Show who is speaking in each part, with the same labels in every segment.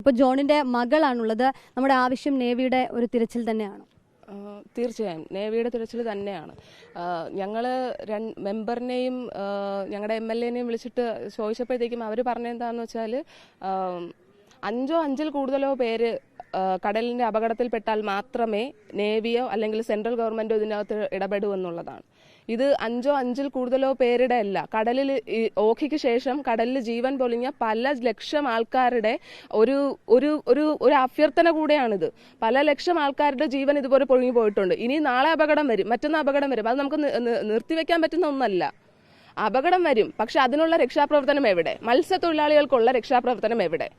Speaker 1: ഇപ്പോൾ ജോണിന്റെ മകളാണുള്ളത്. നമ്മുടെ ആവശ്യം നേവിയുടെ ഒരു തിരച്ചിൽ തന്നെയാണ്.
Speaker 2: തീർച്ചയായും നേവിയുടെ തിരച്ചിൽ തന്നെയാണ്. ഞങ്ങൾ മെമ്പറിനെയും ഞങ്ങളുടെ MLA-നെയും വിളിച്ചിട്ട് ചോദിച്ചപ്പോഴത്തേക്കും അവർ പറഞ്ഞെന്താണെന്ന് വെച്ചാൽ 5 കൂടുതലോ പേര് കടലിൻ്റെ അപകടത്തിൽപ്പെട്ടാൽ മാത്രമേ നേവിയോ അല്ലെങ്കിൽ സെൻട്രൽ ഗവൺമെൻറ്റോ ഇതിനകത്ത് ഇടപെടൂ എന്നുള്ളതാണ്. ഇത് 5 കൂടുതലോ പേരുടെ അല്ല, കടലിൽ ഓഖിക്ക് ശേഷം കടലിൽ ജീവൻ പൊലിഞ്ഞ പല ലക്ഷം ആൾക്കാരുടെ ഒരു ഒരു ഒരു ഒരു അഭ്യർത്ഥന കൂടെയാണിത്. പല ലക്ഷം ആൾക്കാരുടെ ജീവൻ ഇതുപോലെ പൊളിഞ്ഞു പോയിട്ടുണ്ട്. ഇനി നാളെ അപകടം വരും, മറ്റൊന്ന് അപകടം വരും. അത് നമുക്ക് നിർത്തിവെക്കാൻ പറ്റുന്ന ഒന്നല്ല. അപകടം വരും, പക്ഷെ അതിനുള്ള രക്ഷാപ്രവർത്തനം എവിടെ? മത്സ്യത്തൊഴിലാളികൾക്കുള്ള രക്ഷാപ്രവർത്തനം എവിടെ?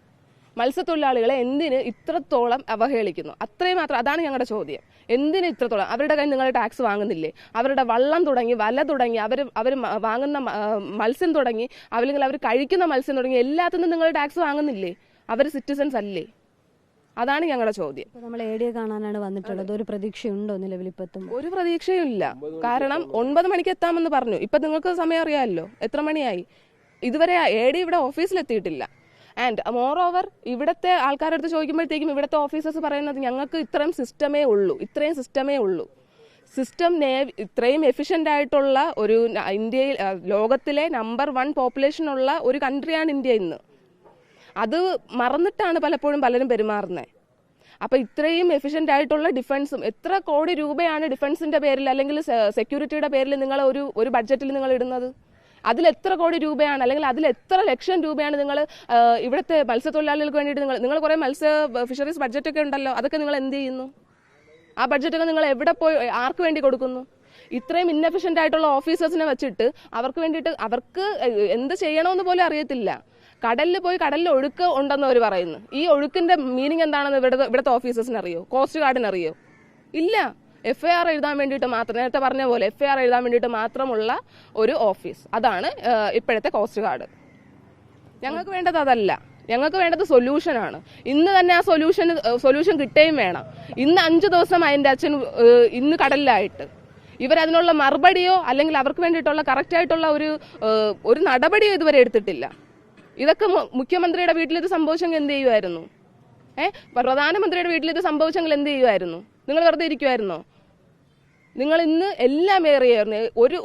Speaker 2: മത്സ്യത്തൊഴിലാളികളെ എന്തിന് ഇത്രത്തോളം അവഹേളിക്കുന്നു? അത്രയും മാത്രം. അതാണ് ഞങ്ങളുടെ ചോദ്യം. എന്തിന് ഇത്രത്തോളം? അവരുടെ കയ്യിൽ നിങ്ങൾ ടാക്സ് വാങ്ങുന്നില്ലേ? അവരുടെ വള്ളം തുടങ്ങി, വല തുടങ്ങി, അവർ വാങ്ങുന്ന മത്സ്യം തുടങ്ങി, അല്ലെങ്കിൽ അവർ കഴിക്കുന്ന മത്സ്യം തുടങ്ങി എല്ലാത്തിനും നിങ്ങൾ ടാക്സ് വാങ്ങുന്നില്ലേ? അവർ സിറ്റിസൺസ് അല്ലേ? അതാണ് ഞങ്ങളുടെ ചോദ്യം.
Speaker 1: നമ്മൾ ADA കാണാനാണ് വന്നിട്ടുള്ളത്. ഒരു പ്രതീക്ഷയുണ്ടോ നിലവിലിപ്പം?
Speaker 2: ഒരു പ്രതീക്ഷയും ഇല്ല. കാരണം 9 മണിക്ക് എത്താമെന്ന് പറഞ്ഞു. ഇപ്പം നിങ്ങൾക്ക് സമയം അറിയാമല്ലോ, എത്ര മണിയായി? ഇതുവരെ ADA ഇവിടെ ഓഫീസിലെത്തിയിട്ടില്ല. ആൻഡ് മോർ ഓവർ ഇവിടുത്തെ ആൾക്കാരുടെ അടുത്ത് ചോദിക്കുമ്പോഴത്തേക്കും ഇവിടുത്തെ ഓഫീസേഴ്സ് പറയുന്നത് ഞങ്ങൾക്ക് ഇത്രയും സിസ്റ്റമേ ഉള്ളൂ. സിസ്റ്റം ഇത്രയും എഫിഷ്യൻ്റ് ആയിട്ടുള്ള ഒരു ഇന്ത്യയിൽ ലോകത്തിലെ നമ്പർ 1 പോപ്പുലേഷൻ ഉള്ള ഒരു കൺട്രിയാണ് ഇന്ത്യ ഇന്ന്. അത് മറന്നിട്ടാണ് പലപ്പോഴും പലരും പെരുമാറുന്നത്. അപ്പോൾ ഇത്രയും എഫിഷ്യൻ്റ് ആയിട്ടുള്ള ഡിഫൻസും എത്ര കോടി രൂപയാണ് ഡിഫൻസിൻ്റെ പേരിൽ അല്ലെങ്കിൽ സെക്യൂരിറ്റിയുടെ പേരിൽ നിങ്ങൾ ഒരു ബഡ്ജറ്റിൽ നിങ്ങൾ ഇടുന്നത്? അതിൽ എത്ര കോടി രൂപയാണ് അല്ലെങ്കിൽ അതിൽ എത്ര ലക്ഷം രൂപയാണ് നിങ്ങൾ ഇവിടുത്തെ മത്സ്യത്തൊഴിലാളികൾക്ക് വേണ്ടിയിട്ട് നിങ്ങൾ കുറേ ഫിഷറീസ് ബഡ്ജറ്റൊക്കെ ഉണ്ടല്ലോ, അതൊക്കെ നിങ്ങൾ എന്ത് ചെയ്യുന്നു? ആ ബഡ്ജറ്റൊക്കെ നിങ്ങൾ എവിടെ പോയി ആർക്ക് വേണ്ടി കൊടുക്കുന്നു? ഇത്രയും ഇൻഎഫിഷ്യൻ്റ് ആയിട്ടുള്ള ഓഫീസേഴ്സിനെ വെച്ചിട്ട് അവർക്ക് വേണ്ടിയിട്ട് അവർക്ക് എന്ത് ചെയ്യണമെന്ന് പോലും അറിയത്തില്ല. കടലിൽ പോയി കടലിൽ ഒഴുക്ക് ഉണ്ടെന്ന് അവർ പറയുന്നു. ഈ ഒഴുക്കിന്റെ മീനിങ് എന്താണെന്ന് ഇവിടുത്തെ ഓഫീസേഴ്സിന് അറിയോ? കോസ്റ്റ് ഗാർഡിന് അറിയോ? ഇല്ല. FIR എഴുതാൻ വേണ്ടിയിട്ട് മാത്രം, നേരത്തെ പറഞ്ഞ പോലെ FIR എഴുതാൻ വേണ്ടിയിട്ട് മാത്രമുള്ള ഒരു ഓഫീസ്. അതാണ് ഇപ്പോഴത്തെ കോസ്റ്റ് ഗാർഡ്. ഞങ്ങൾക്ക് വേണ്ടത് അതല്ല. ഞങ്ങൾക്ക് വേണ്ടത് സൊല്യൂഷനാണ്. ഇന്ന് തന്നെ ആ സൊല്യൂഷൻ കിട്ടുകയും വേണം. ഇന്ന് 5 ദിവസം അതിൻ്റെ അച്ഛൻ ഇന്ന് കടലിലായിട്ട് ഇവരതിനുള്ള മറുപടിയോ അല്ലെങ്കിൽ അവർക്ക് വേണ്ടിയിട്ടുള്ള കറക്റ്റായിട്ടുള്ള ഒരു നടപടിയോ ഇതുവരെ എടുത്തിട്ടില്ല. ഇതൊക്കെ മുഖ്യമന്ത്രിയുടെ വീട്ടിൽ ഇത് സംഭവിച്ചെങ്കിൽ എന്ത് ചെയ്യുമായിരുന്നു? പ്രധാനമന്ത്രിയുടെ വീട്ടിൽ ഇത് സംഭവിച്ചെങ്കിൽ എന്ത് ചെയ്യുമായിരുന്നു? നിങ്ങൾ വെറുതെ ഇരിക്കുമായിരുന്നോ? നിങ്ങൾ ഇന്ന് എല്ലാം ഏറിയായിരുന്നു.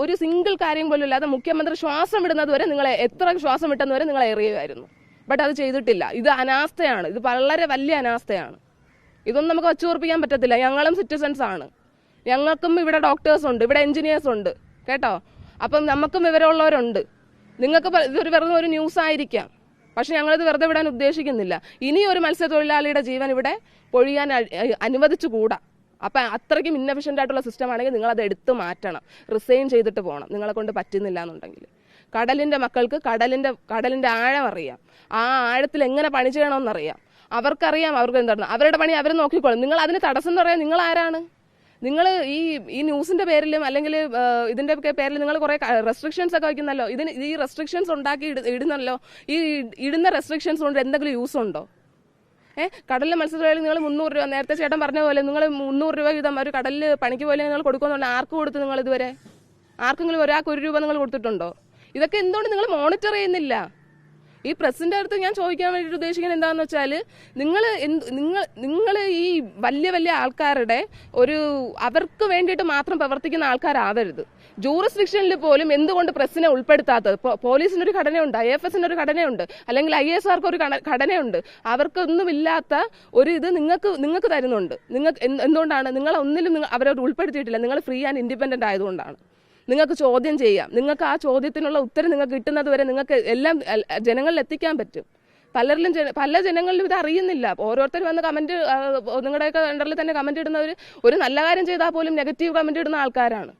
Speaker 2: ഒരു സിംഗിൾ കാര്യം പോലും ഇല്ലാതെ മുഖ്യമന്ത്രി ശ്വാസം വിടുന്നത് വരെ നിങ്ങളെ എത്ര ശ്വാസം വിട്ടെന്ന് വരെ നിങ്ങൾ ഏറിയുമായിരുന്നു. ബട്ട് അത് ചെയ്തിട്ടില്ല. ഇത് അനാസ്ഥയാണ്. ഇത് വളരെ വലിയ അനാസ്ഥയാണ്. ഇതൊന്നും നമുക്ക് വച്ചുറപ്പിക്കാൻ പറ്റത്തില്ല. ഞങ്ങളും സിറ്റിസൺസ് ആണ്. ഞങ്ങൾക്കും ഇവിടെ ഡോക്ടേഴ്സ് ഉണ്ട്, ഇവിടെ എഞ്ചിനീയേഴ്സ് ഉണ്ട്, കേട്ടോ. അപ്പം നമുക്കും വിവരമുള്ളവരുണ്ട്. നിങ്ങൾക്ക് ഇതൊരു വെറുതെ ഒരു ന്യൂസ് ആയിരിക്കാം, പക്ഷെ ഞങ്ങളിത് വെറുതെ വിടാൻ ഉദ്ദേശിക്കുന്നില്ല. ഇനി ഒരു മത്സ്യത്തൊഴിലാളിയുടെ ജീവൻ ഇവിടെ പൊഴിയാൻ അനുവദിച്ചുകൂടാ. അപ്പം അത്രയ്ക്കും ഇൻഎഫിഷ്യൻ്റ് ആയിട്ടുള്ള സിസ്റ്റം ആണെങ്കിൽ നിങ്ങളത് എടുത്തു മാറ്റണം, റിസൈൻ ചെയ്തിട്ട് പോകണം. നിങ്ങളെ കൊണ്ട് പറ്റുന്നില്ല എന്നുണ്ടെങ്കിൽ. കടലിൻ്റെ മക്കൾക്ക് കടലിൻ്റെ ആഴം അറിയാം. ആ ആഴത്തിൽ എങ്ങനെ പണി ചെയ്യണമെന്നറിയാം. അവർക്കറിയാം അവർക്ക് എന്താണ് അവരുടെ പണി അവർ നോക്കിക്കോളും. നിങ്ങൾ അതിന് തടസ്സം എന്ന് പറയാൻ നിങ്ങൾ ആരാണ്? നിങ്ങൾ ഈ ന്യൂസിന്റെ പേരിലും അല്ലെങ്കിൽ ഇതിന്റെ പേരിൽ നിങ്ങൾ കുറെ റെസ്ട്രിക്ഷൻസ് ഒക്കെ വയ്ക്കുന്നല്ലോ. ഈ റെസ്ട്രിക്ഷൻസ് ഉണ്ടാക്കി ഇടുന്നല്ലോ. ഈ ഇടുന്ന റെസ്ട്രിക്ഷൻസ് കൊണ്ട് എന്തെങ്കിലും യൂസ് ഉണ്ടോ? കടലിലെ മത്സ്യത്തൊഴിലാളി നിങ്ങൾ 300 രൂപ, നേരത്തെ ചേട്ടൻ പറഞ്ഞ പോലെ നിങ്ങൾ 300 രൂപ വീതം ഒരു കടലിൽ പണിക്ക് പോലെ നിങ്ങൾ കൊടുക്കുന്നുണ്ട്. ആർക്ക് കൊടുത്തു? നിങ്ങൾ ഇതുവരെ ആർക്കെങ്കിലും ഒരാൾക്ക് 1 രൂപ നിങ്ങൾ കൊടുത്തിട്ടുണ്ടോ? ഇതൊക്കെ എന്തുകൊണ്ട് നിങ്ങൾ മോണിറ്റർ ചെയ്യുന്നില്ല? ഈ പ്രസിന്റെ അടുത്ത് ഞാൻ ചോദിക്കാൻ വേണ്ടിയിട്ട് ഉദ്ദേശിക്കുന്നത് എന്താണെന്ന് വെച്ചാൽ നിങ്ങൾ ഈ വലിയ ആൾക്കാരുടെ അവർക്ക് വേണ്ടിയിട്ട് മാത്രം പ്രവർത്തിക്കുന്ന ആൾക്കാരാവരുത്. ജൂറിസ്ഡിക്ഷനിൽ പോലും എന്തുകൊണ്ട് പ്രസിനെ ഉൾപ്പെടുത്താത്തത്? പോലീസിനൊരു ഘടനയുണ്ട്, IFS-ന് ഘടനയുണ്ട്, അല്ലെങ്കിൽ IASർക്ക് ഒരു ഘടനയുണ്ട്. അവർക്കൊന്നുമില്ലാത്ത ഇത് നിങ്ങൾക്ക് തരുന്നുണ്ട്. എന്തുകൊണ്ടാണ്? ഒന്നിലും അവരെ ഉൾപ്പെടുത്തിയിട്ടില്ല. നിങ്ങൾ ഫ്രീ ആൻഡ് ഇൻഡിപെൻഡന്റ് ആയതുകൊണ്ടാണ്. നിങ്ങൾക്ക് ചോദ്യം ചെയ്യാം. നിങ്ങൾക്ക് ആ ചോദ്യത്തിനുള്ള ഉത്തരം നിങ്ങൾക്ക് കിട്ടുന്നത് വരെ നിങ്ങൾക്ക് എല്ലാം ജനങ്ങളിൽ എത്തിക്കാൻ പറ്റും. പല ജനങ്ങളിലും ഇത് അറിയുന്നില്ല. ഓരോരുത്തർ വന്ന് കമന്റ്, നിങ്ങളുടെയൊക്കെ അണ്ടറിൽ തന്നെ കമന്റ് ഇടുന്നവർ ഒരു നല്ല കാര്യം ചെയ്താൽ പോലും നെഗറ്റീവ് കമന്റ് ഇടുന്ന ആൾക്കാരാണ്.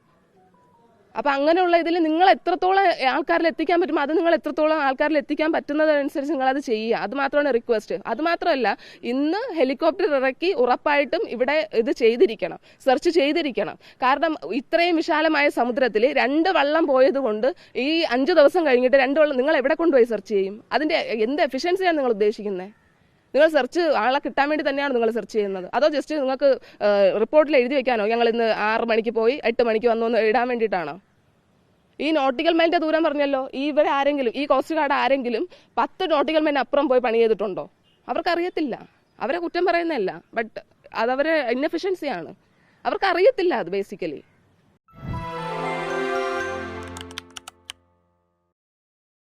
Speaker 2: അപ്പം അങ്ങനെയുള്ള ഇതിൽ നിങ്ങൾ എത്രത്തോളം ആൾക്കാരിൽ എത്തിക്കാൻ പറ്റും, അത് നിങ്ങൾ എത്രത്തോളം ആൾക്കാരിൽ എത്തിക്കാൻ പറ്റുന്നതനുസരിച്ച് നിങ്ങളത് ചെയ്യുക. അത് മാത്രമാണ് റിക്വസ്റ്റ്. അത് മാത്രമല്ല, ഇന്ന് ഹെലികോപ്റ്റർ ഇറക്കി ഉറപ്പായിട്ടും ഇവിടെ ഇത് ചെയ്തിരിക്കണം, സെർച്ച് ചെയ്തിരിക്കണം. കാരണം ഇത്രയും വിശാലമായ സമുദ്രത്തിൽ 2 വള്ളം പോയത് കൊണ്ട് ഈ 5 ദിവസം കഴിഞ്ഞിട്ട് 2 വള്ളം നിങ്ങൾ എവിടെ കൊണ്ടുപോയി സെർച്ച് ചെയ്യും? അതിൻ്റെ എന്ത് എഫിഷ്യൻസിയാണ് നിങ്ങൾ ഉദ്ദേശിക്കുന്നത്? നിങ്ങൾ സെർച്ച് ആളെ കിട്ടാൻ വേണ്ടി തന്നെയാണ് നിങ്ങൾ സെർച്ച് ചെയ്യുന്നത്? അതോ ജസ്റ്റ് നിങ്ങൾക്ക് റിപ്പോർട്ടിൽ എഴുതി വെക്കാനോ ഞങ്ങൾ ഇന്ന് 6 മണിക്ക് പോയി 8 മണിക്ക് വന്നു ഇടാൻ വേണ്ടിയിട്ടാണോ? ഈ നോട്ടിക്കൽ മൈലിന്റെ ദൂരം പറഞ്ഞല്ലോ. ആരെങ്കിലും ഈ കോസ്റ്റ് ഗാർഡ് ആരെങ്കിലും 10 നോട്ടിക്കൽ മൈലിന് അപ്പുറം പോയി പണി ചെയ്തിട്ടുണ്ടോ? അവർക്കറിയത്തില്ല. അവരെ കുറ്റം പറയുന്നതല്ല, ബട്ട് അതവരെ ഇൻഎഫിഷ്യൻസിയാണ്. അവർക്ക് അറിയത്തില്ല അത് ബേസിക്കലി.